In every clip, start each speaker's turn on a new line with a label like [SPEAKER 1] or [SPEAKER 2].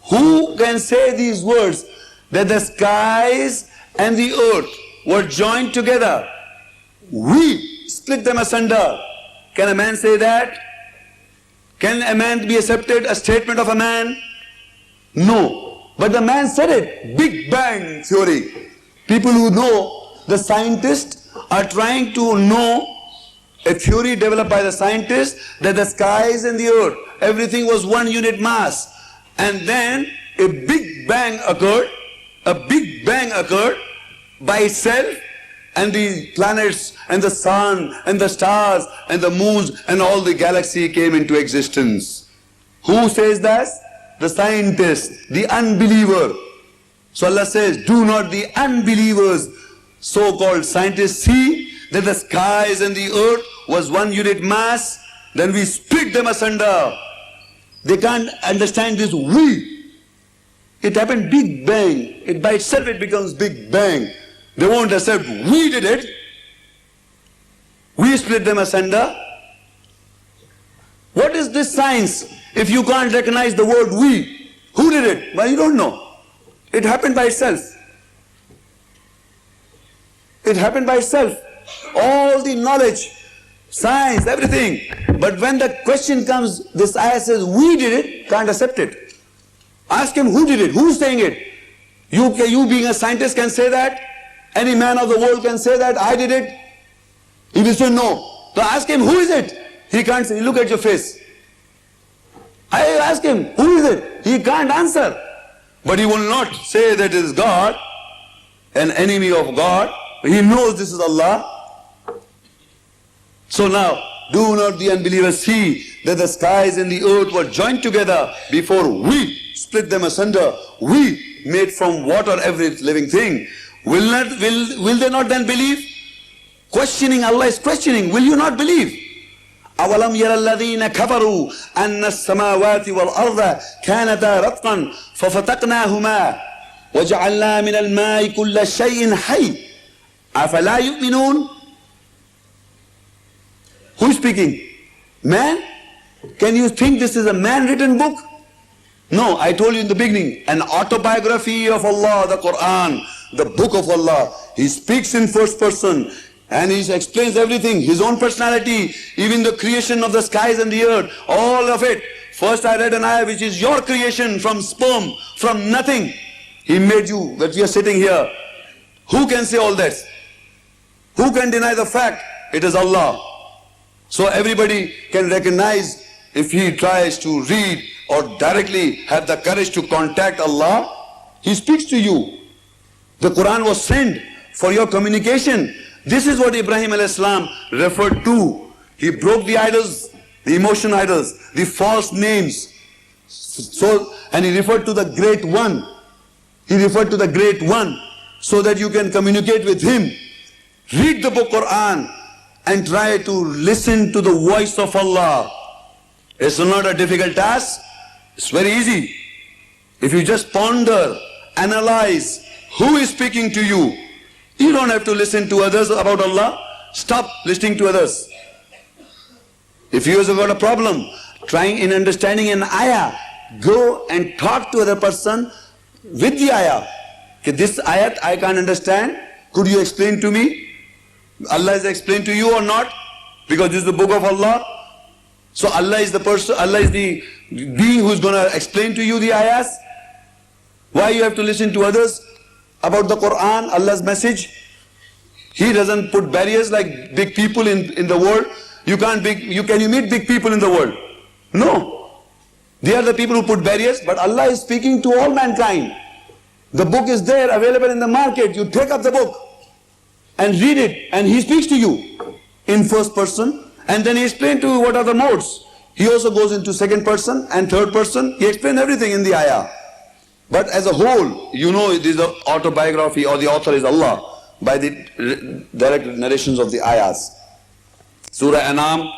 [SPEAKER 1] Who can say these words that the skies and the earth were joined together? We split them asunder. Can a man say that? Can a man be accepted a statement of a man? No. But the man said it. Big Bang theory. People who know, the scientists are trying to know a theory developed by the scientists that the skies and the earth, everything was one unit mass. And then a big bang occurred. A big bang occurred by itself, and the planets and the sun and the stars and the moons and all the galaxy came into existence. Who says that? The scientist, the unbeliever. So Allah says, do not the unbelievers, so-called scientists, see that the skies and the earth was one unit mass, then we split them asunder. They can't understand this we. It happened Big Bang. It by itself it becomes Big Bang. They won't accept we did it. We split them asunder. What is this science if you can't recognize the word we? Who did it? Well, you don't know. It happened by itself. It happened by itself. All the knowledge, science, everything. But when the question comes, this ayah says we did it, can't accept it. Ask him who did it, who's saying it? You being a scientist can say that? Any man of the world can say that, I did it? He will say no. So ask him, who is it? He can't say, look at your face. I ask him, who is it? He can't answer. But he will not say that it is God, an enemy of God. He knows this is Allah. So now, do not the unbelievers see that the skies and the earth were joined together before we split them asunder? We made from water every living thing. Will they not then believe? Questioning, Allah is questioning. Will you not believe? أَوَلَمْ يَرَ الَّذِينَ كَفَرُوا أَنَّ السَّمَاوَاتِ وَالْأَرْضَ كَانَتَا رَتْقًا فَفَتَقْنَاهُمَا وَجَعَلْنَا مِنَ الْمَاءِ كُلَّ شَيْءٍ حَيٍّ أَفَلَا يُؤْمِنُونَ. Who is speaking? Man? Can you think this is a man-written book? No, I told you in the beginning, an autobiography of Allah, the Quran, the book of Allah. He speaks in first person and he explains everything, his own personality, even the creation of the skies and the earth, all of it. First I read an ayah which is your creation from sperm, from nothing. He made you, that we are sitting here. Who can say all that? Who can deny the fact? It is Allah. So everybody can recognize if he tries to read or directly have the courage to contact Allah, he speaks to you. The Quran was sent for your communication. This is what Ibrahim a.s. referred to. He broke the idols, the emotion idols, the false names. So, and he referred to the Great One. He referred to the Great One so that you can communicate with him. Read the book Quran and try to listen to the voice of Allah. It's not a difficult task. It's very easy. If you just ponder, analyze who is speaking to you. You don't have to listen to others about Allah. Stop listening to others. If you have got a problem trying in understanding an ayah, go and talk to other person with the ayah. Okay, this ayat I can't understand. Could you explain to me? Allah has explained to you or not? Because this is the book of Allah. So Allah is the person, Allah is the being who is going to explain to you the ayahs. Why you have to listen to others about the Quran, Allah's message? He doesn't put barriers like big people in the world. Can you meet big people in the world? No. They are the people who put barriers, but Allah is speaking to all mankind. The book is there, available in the market. You take up the book and read it, and He speaks to you in first person, and then He explains to you what are the modes. He also goes into second person and third person. He explains everything in the ayah. But as a whole, you know it is the autobiography or the author is Allah by the direct narrations of the ayahs. Surah Anam,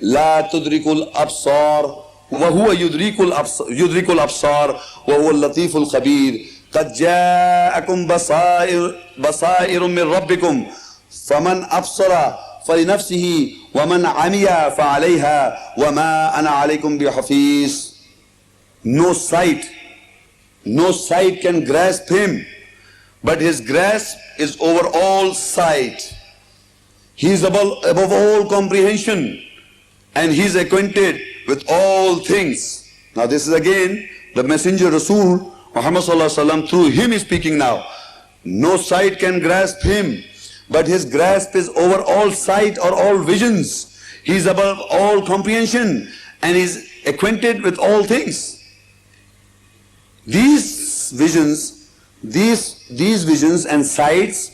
[SPEAKER 1] لا تدرك الأبصار وهو يدرك الأبصار وهو اللطيف الخبير قد جاءكم بصائر من ربكم فمن أبصر فلنفسه ومن عمي فعليها وما أنا عليكم بحفيظ. no sight can grasp him, but his grasp is over all sight. He is above all comprehension, and he is acquainted with all things. Now this is again the messenger Rasul Muhammad sallallahu alaihi wasallam, through him is speaking now. No sight can grasp him, but his grasp is over all sight or all visions. He is above all comprehension, and is acquainted with all things. These visions and sights,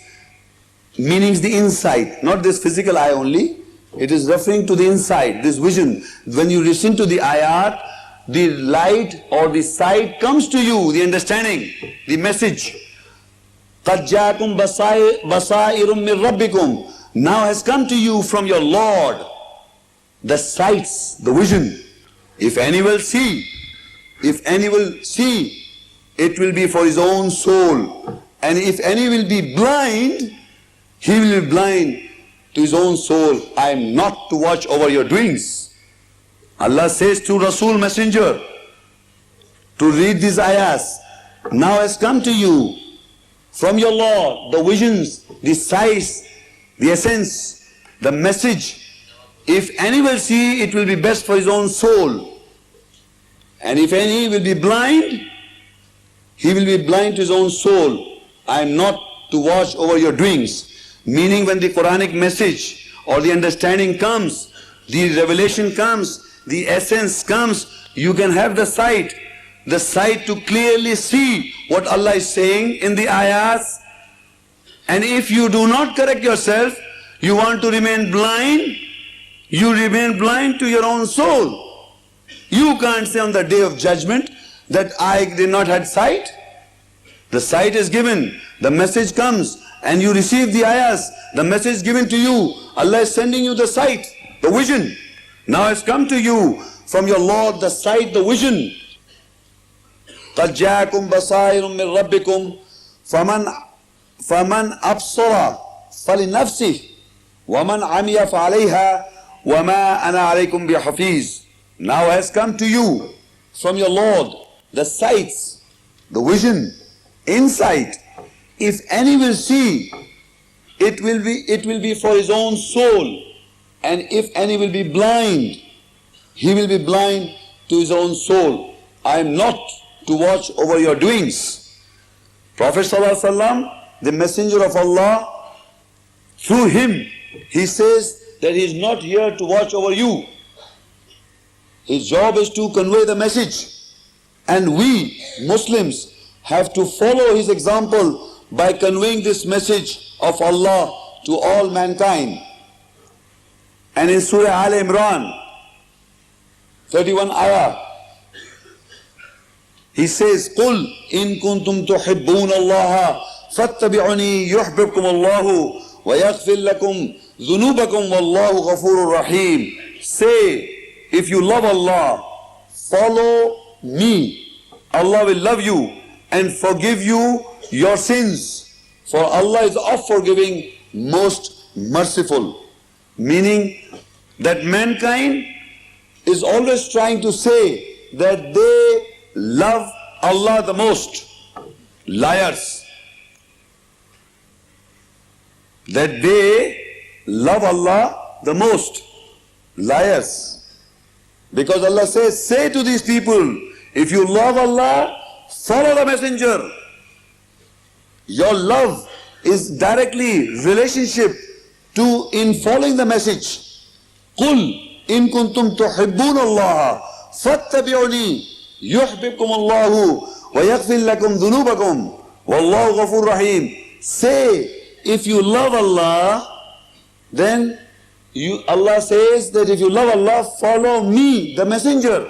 [SPEAKER 1] meanings the insight, not this physical eye only. It is referring to the insight, this vision. When you listen to the ayat, the light or the sight comes to you, the understanding, the message. قَدْ جَاءَكُمْ بَصَائِرٌ مِّن رَبِّكُمْ. Now has come to you from your Lord the sights, the vision. If any will see, it will be for his own soul. And if any will be blind, he will be blind to his own soul. I am not to watch over your doings. Allah says to Rasul Messenger to read these ayahs. Now has come to you from your Lord the visions, the sights, the essence, the message. If any will see, it will be best for his own soul. And if any will be blind, he will be blind to his own soul. I am not to watch over your doings. Meaning when the Quranic message or the understanding comes, the revelation comes, the essence comes, you can have the sight to clearly see what Allah is saying in the ayahs. And if you do not correct yourself, you want to remain blind, you remain blind to your own soul. You can't say on the day of judgment that I did not have sight. The sight is given, the message comes, and you receive the ayahs, the message given to you. Allah is sending you the sight, the vision. Now has come to you from your Lord the sight, the vision. قَدْ جَاءَكُمْ بَصَائِرٌ مِّن رَبِّكُمْ فَمَنْ أَبْصَرَ فَلِنَفْسِهِ وَمَنْ عَمِيَ فَعَلَيْهَا وَمَا أَنَا عَلَيْكُمْ بِحَفِيظٍ. Now has come to you from your Lord the sights, the vision, insight. If any will see, it will be for his own soul. And if any will be blind, he will be blind to his own soul. I am not to watch over your doings. Prophet ﷺ, the messenger of Allah, through him, he says that he is not here to watch over you. His job is to convey the message. And we, Muslims, have to follow his example by conveying this message of Allah to all mankind. And in Surah Al-Imran, 31 ayah, he says, قُلْ إِن كُنْتُمْ تُحِبُّونَ اللَّهَ فَاتَّبِعُنِي يُحْبِبْكُمُ اللَّهُ وَيَغْفِرْ لَكُمْ ذُنُوبَكُمْ وَاللَّهُ غَفُورٌ رَحِيمٌ. Say, if you love Allah, follow me. Allah will love you and forgive you your sins. For Allah is oft forgiving, most merciful. Meaning that mankind is always trying to say that they love Allah the most. Liars. That they love Allah the most. Liars. Because Allah says, say to these people, if you love Allah, follow the messenger. Your love is directly relationship to in following the message. قُلْ إِن كُنْتُمْ تُحِبُّونَ اللَّهَ فَاتَّبِعُنِي يُحْبِبْكُمُ اللَّهُ وَيَغْفِرْ لَكُمْ ذُنُوبَكُمْ وَاللَّهُ غَفُورٌ رَحِيمٌ. Say, if you love Allah, then Allah says that if you love Allah, follow me, the messenger.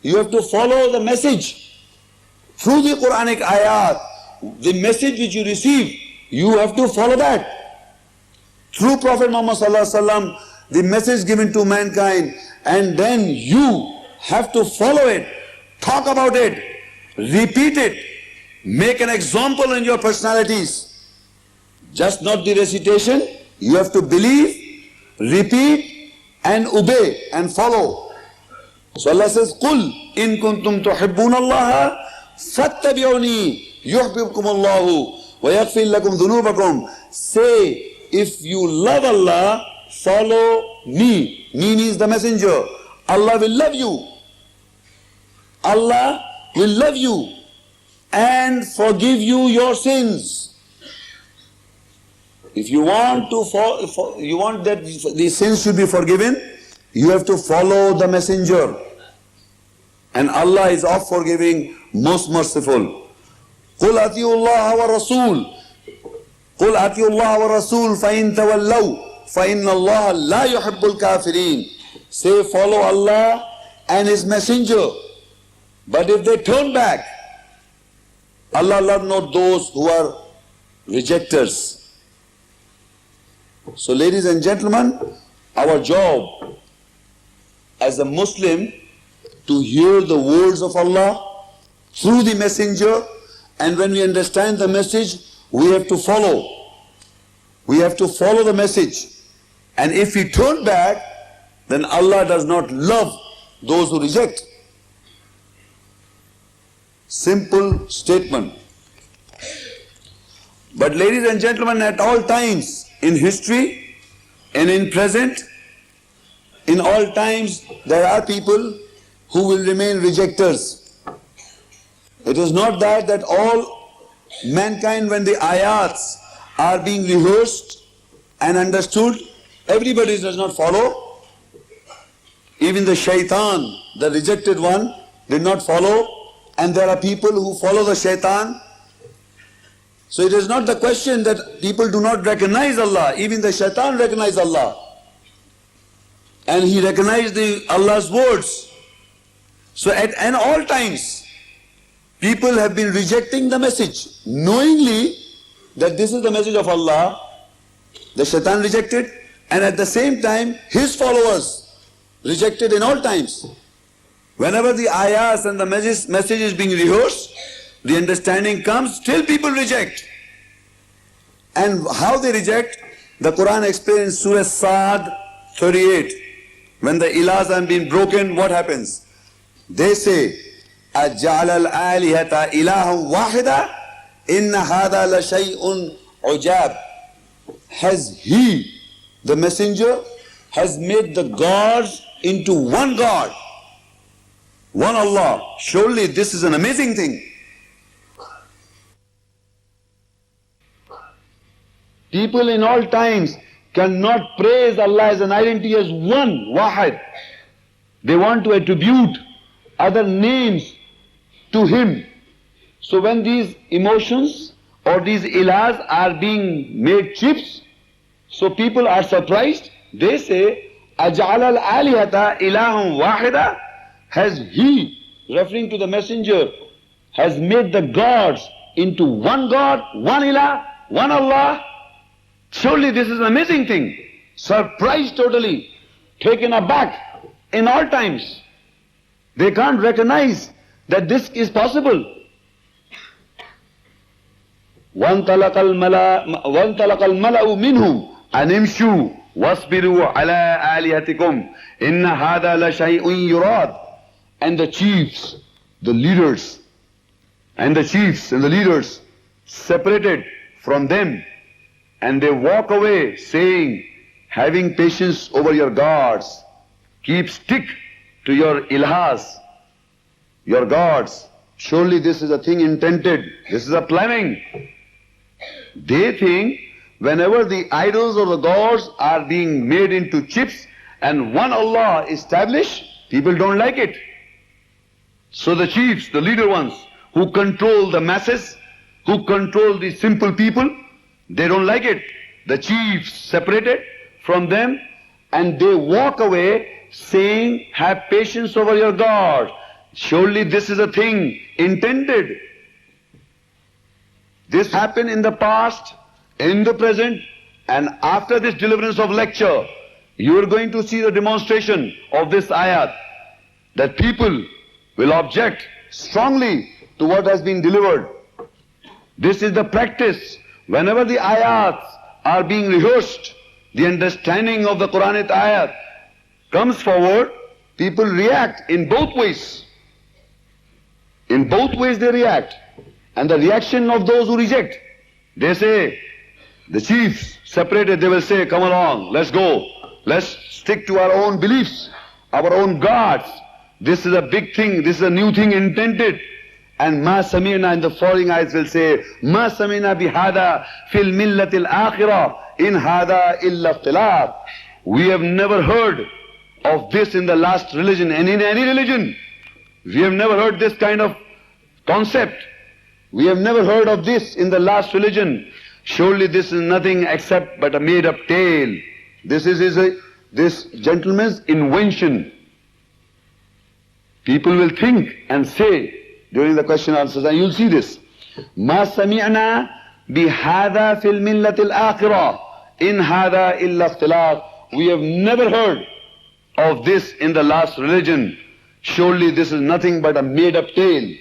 [SPEAKER 1] You have to follow the message. Through the Quranic ayat, the message which you receive, you have to follow that. Through Prophet Muhammad sallallahu alaihi wasallam, the message given to mankind, and then you have to follow it, talk about it, repeat it, make an example in your personalities. Just not the recitation, you have to believe, repeat and obey and follow. So Allah says, قُلْ إِن كُنْتُمْ تُحِبُّونَ اللَّهَ فَاتَّبِعُونِي يُحْبِبْكُمُ اللَّهُ وَيَغْفِرْ لَكُمْ ذُنُوبَكُمْ. Say, if you love Allah, follow me. Me means the messenger. Allah will love you. Allah will love you and forgive you your sins. If you want you want that these sins should be forgiven, you have to follow the messenger. And Allah is oft forgiving, most merciful. قُلْ أَطِيعُوا اللَّهَ وَالرَّسُولَ قُلْ أَطِيعُوا اللَّهَ وَالرَّسُولَ فَإِن تَوَلَّوْا فَإِنَّ اللَّهَ لَا يُحِبُّ الْكَافِرِينَ. Say, follow Allah and His messenger. But if they turn back, Allah loves not those who are rejectors. So ladies and gentlemen, our job as a Muslim to hear the words of Allah through the messenger, and when we understand the message, we have to follow. We have to follow the message. And if we turn back, then Allah does not love those who reject. Simple statement. But ladies and gentlemen, at all times, in history and in present, in all times, there are people who will remain rejectors. It is not that all mankind, when the ayats are being rehearsed and understood, everybody does not follow. Even the shaitan, the rejected one, did not follow. And there are people who follow the shaitan. So it is not the question that people do not recognize Allah. Even the shaitan recognized Allah. And he recognized Allah's words. So at all times, people have been rejecting the message, knowingly that this is the message of Allah. The shaitan rejected, and at the same time, his followers rejected in all times. Whenever the ayahs and the message is being rehearsed, the understanding comes, still people reject. And how they reject, the Quran explains Surah Sa'd 38. When the ilahs are being broken, what happens? They say, أَجَعَلَ الْآلِهَةَ إِلَهًا وَاحِدًا إِنَّ هَذَا لَشَيْءٌ عُجَابٌ. Has he, the messenger, has made the gods into one God, one Allah. Surely this is an amazing thing. People in all times cannot praise Allah as an identity as one, wahid. They want to attribute other names to Him. So when these emotions or these ilahs are being made chips, so people are surprised. They say, أَجْعَلَ الْآلِهَةَ إِلَهًا وَاحِدًا. Has he, referring to the messenger, has made the gods into one God, one ilah, one Allah? Surely this is an amazing thing. Surprised totally, taken aback in all times. They can't recognize that this is possible. وَانْطَلَقَ الْمَلَأُ مِنْهُمْ أَنِ امْشُوا وَاصْبِرُوا عَلَىٰ آلِهَتِكُمْ إِنَّ هَذَا لَشَيْءٌ يُرَادٌ. And the chiefs, the leaders, and the leaders separated from them, and they walk away saying, having patience over your gods, stick to your ilahs, your gods. Surely this is a thing intended, this is a planning. They think whenever the idols or the gods are being made into chips and one Allah established, people don't like it. So the chiefs, the leader ones, who control the masses, who control the simple people, they don't like it. The chiefs separated from them and they walk away saying, have patience over your God. Surely this is a thing intended. This happened in the past, in the present, and after this deliverance of lecture, you are going to see the demonstration of this ayat, that people will object strongly to what has been delivered. This is the practice. Whenever the ayats are being rehearsed, the understanding of the Quranic ayat comes forward, people react in both ways. In both ways they react. And the reaction of those who reject, they say, the chiefs separated, they will say, come along, let's go. Let's stick to our own beliefs, our own gods. This is a big thing, this is a new thing intended. And ma samina in the following ayats will say, ma samina bihada fil millatil akhirah in hada illa ikhtilaf. We have never heard of this in the last religion and in any religion. We have never heard this kind of concept. We have never heard of this in the last religion. Surely this is nothing except but a made-up tale. This is this gentleman's invention. People will think and say during the question and answers, and you'll see this. Ma sami'na bihada fil millatil akhirah in hada illa ikhtilaf. We have never heard of this in the last religion. Surely this is nothing but a made-up tale.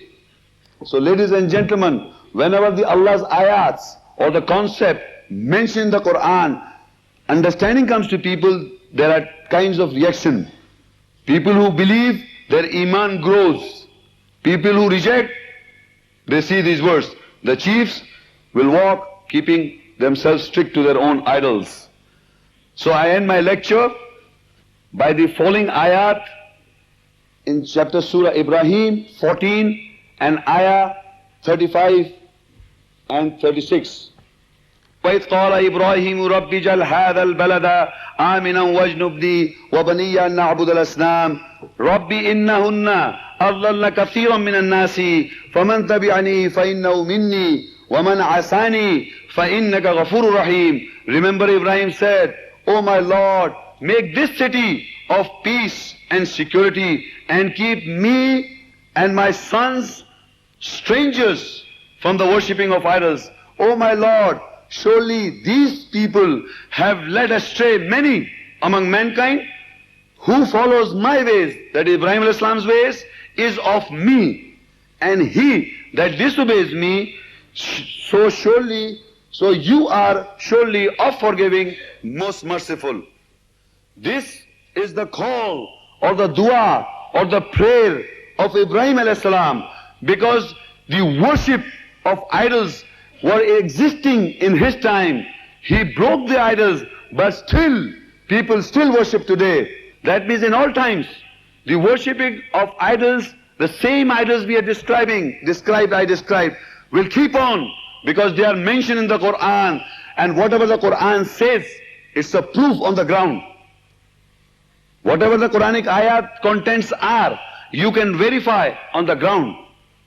[SPEAKER 1] So ladies and gentlemen, whenever the Allah's ayats or the concept mentioned in the Quran, understanding comes to people, there are kinds of reaction. People who believe, their iman grows. People who reject, they see these words. The chiefs will walk keeping themselves strict to their own idols. So I end my lecture by the following ayat in chapter Surah Ibrahim 14 and ayah 35 and 36. وَإِذْ قَالَ إِبْرَاهِيمُ رَبِّ اجْعَلْ هَذَا الْبَلَدَ آمِنًا وَاجْنُبْنِي وَبَنِيَّ أَن نَّعْبُدَ الْأَصْنَامَ رَبِّ إِنَّهُنَّ أَضْلَلْنَ كَثِيرًا مِنَ النَّاسِ فَمَنْ تَبِعَنِي فَإِنَّهُ مِنِّي وَمَنْ عَصَانِي فَإِنَّكَ غَفُورٌ رَحِيمٌ. Remember, Ibrahim said, O my Lord, make this city of peace and security and keep me and my sons strangers from the worshipping of idols. O my Lord, surely these people have led astray many among mankind. Who follows my ways, that Ibrahim al-Islam's ways, is of me, and he that disobeys me, so you are surely of forgiving, most merciful. This is the call or the dua or the prayer of Ibrahim al-Salam, because the worship of idols were existing in his time. He broke the idols, but still, people still worship today. That means in all times, the worshipping of idols, the same idols we are described, will keep on, because they are mentioned in the Quran, and whatever the Quran says, it's a proof on the ground. Whatever the Quranic ayat contents are, you can verify on the ground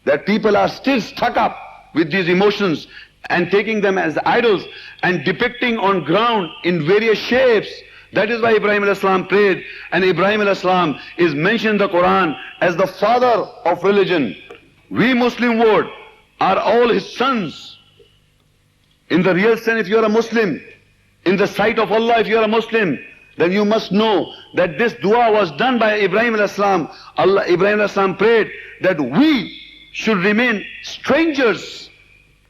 [SPEAKER 1] that people are still stuck up with these emotions and taking them as idols and depicting on ground in various shapes. That is why Ibrahim al-Islam prayed, and Ibrahim al-Islam is mentioned in the Quran as the father of religion. We Muslim world are all his sons. In the real sense, if you are a Muslim, in the sight of Allah, if you are a Muslim, then you must know that this dua was done by Ibrahim al-Islam. Ibrahim al-Islam prayed that we should remain strangers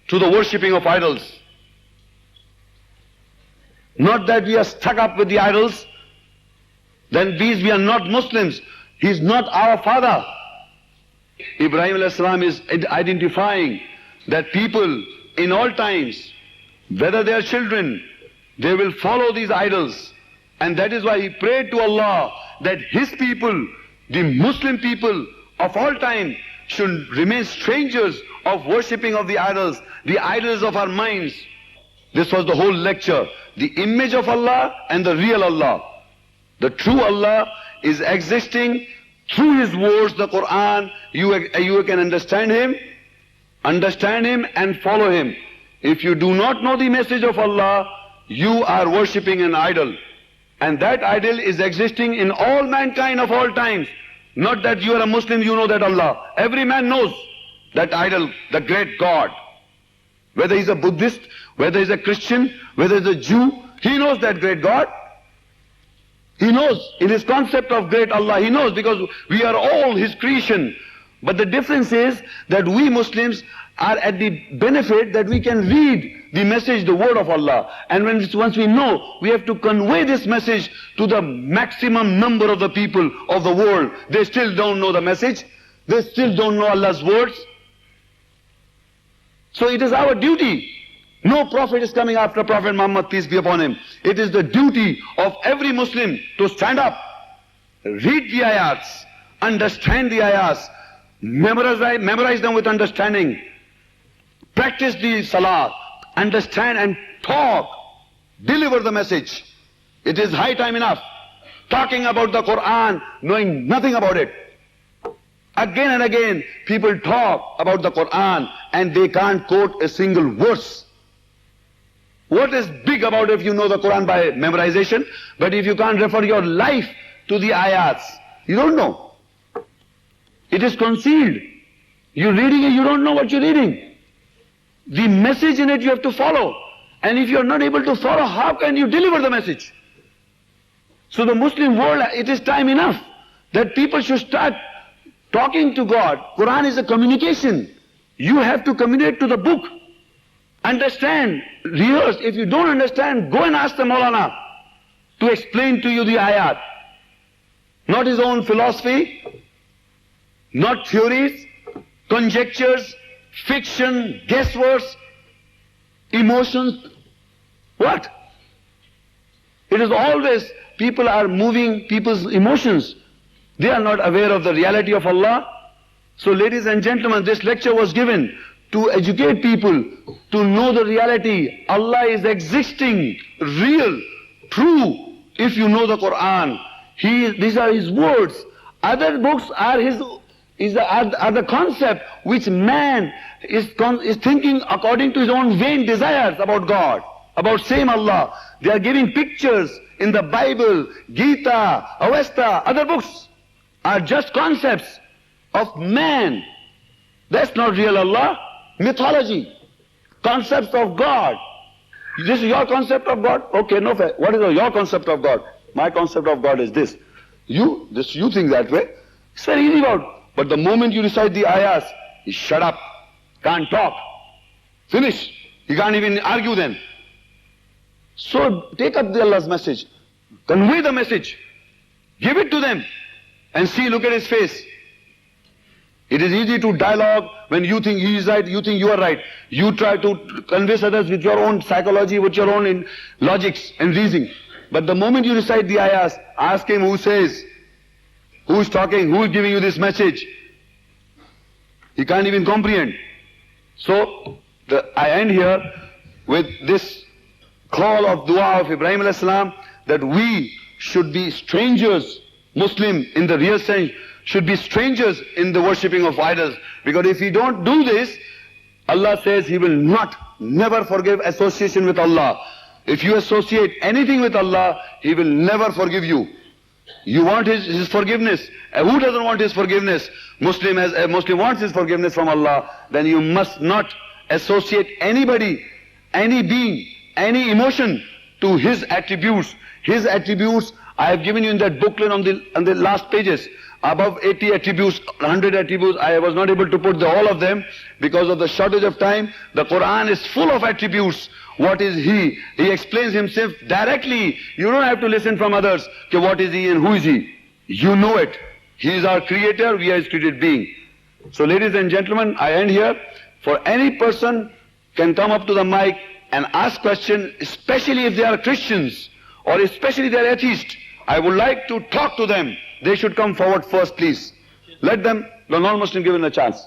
[SPEAKER 1] to the worshipping of idols. Not that we are stuck up with the idols, then we are not Muslims. He is not our father. Ibrahim al-Islam is identifying that people in all times, whether they are children, they will follow these idols. And that is why he prayed to Allah that his people, the Muslim people of all time, should remain strangers of worshipping of the idols of our minds. This was the whole lecture. The image of Allah and the real Allah. The true Allah is existing through His words, the Quran. You can understand Him and follow Him. If you do not know the message of Allah, you are worshipping an idol. And that idol is existing in all mankind of all times. Not that you are a Muslim, you know that Allah. Every man knows that idol, the great God. Whether he's a Buddhist, whether he's a Christian, whether he's a Jew, he knows that great God. He knows in his concept of great Allah, he knows, because we are all his creation. But the difference is that we Muslims are at the benefit that we can read the message, the word of Allah. And once we know, we have to convey this message to the maximum number of the people of the world. They still don't know the message. They still don't know Allah's words. So it is our duty. No prophet is coming after Prophet Muhammad, peace be upon him. It is the duty of every Muslim to stand up, read the ayats, understand the ayats, memorize them with understanding, practice the salah, understand and talk, deliver the message. It is high time enough. Talking about the Quran, knowing nothing about it. Again and again, people talk about the Quran and they can't quote a single verse. What is big about if you know the Quran by memorization? But if you can't refer your life to the ayats, you don't know. It is concealed. You're reading it, you don't know what you're reading. The message in it you have to follow. And if you're not able to follow, how can you deliver the message? So the Muslim world, it is time enough that people should start talking to God. Quran is a communication. You have to communicate to the book. Understand, rehearse. If you don't understand, go and ask the Maulana to explain to you the ayat. Not his own philosophy, not theories, conjectures, fiction, guessworks, emotions. What? It is always, people are moving people's emotions. They are not aware of the reality of Allah. So ladies and gentlemen, this lecture was given to educate people, to know the reality. Allah is existing, real, true, if you know the Quran. These are His words. Other books are the concept which man is thinking according to his own vain desires about God, about same Allah. They are giving pictures in the Bible, Gita, Avesta, other books are just concepts of man. That's not real Allah. Mythology, concepts of God. This is your concept of God? Okay, no fair. What is your concept of God? My concept of God is this. You think that way. It's very easy about. But the moment you recite the ayahs, you shut up, can't talk, finish. You can't even argue then. So take up the Allah's message, convey the message, give it to them, and see, look at his face. It is easy to dialogue when you think he is right, you think you are right. You try to convince others with your own psychology, with your own logics and reasoning. But the moment you recite the ayahs, ask him who says, who is talking, who is giving you this message. He can't even comprehend. So I end here with this call of dua of Ibrahim alayhi salam, that we should be strangers, Muslim in the real sense, should be strangers in the worshipping of idols. Because if we don't do this, Allah says He will never forgive association with Allah. If you associate anything with Allah, He will never forgive you. You want His forgiveness. Who doesn't want His forgiveness? As a Muslim wants his forgiveness from Allah, then you must not associate anybody, any being, any emotion to His attributes. His attributes, I have given you in that booklet on the last pages. Above 80 attributes, 100 attributes, I was not able to put all of them because of the shortage of time. The Quran is full of attributes. What is He? He explains Himself directly. You don't have to listen from others. Okay, what is He and who is He? You know it. He is our creator, we are His created being. So ladies and gentlemen, I end here. For any person can come up to the mic and ask questions, especially if they are Christians or especially they are atheists. I would like to talk to them. They should come forward first, please. Let them, the non-Muslim, given a chance.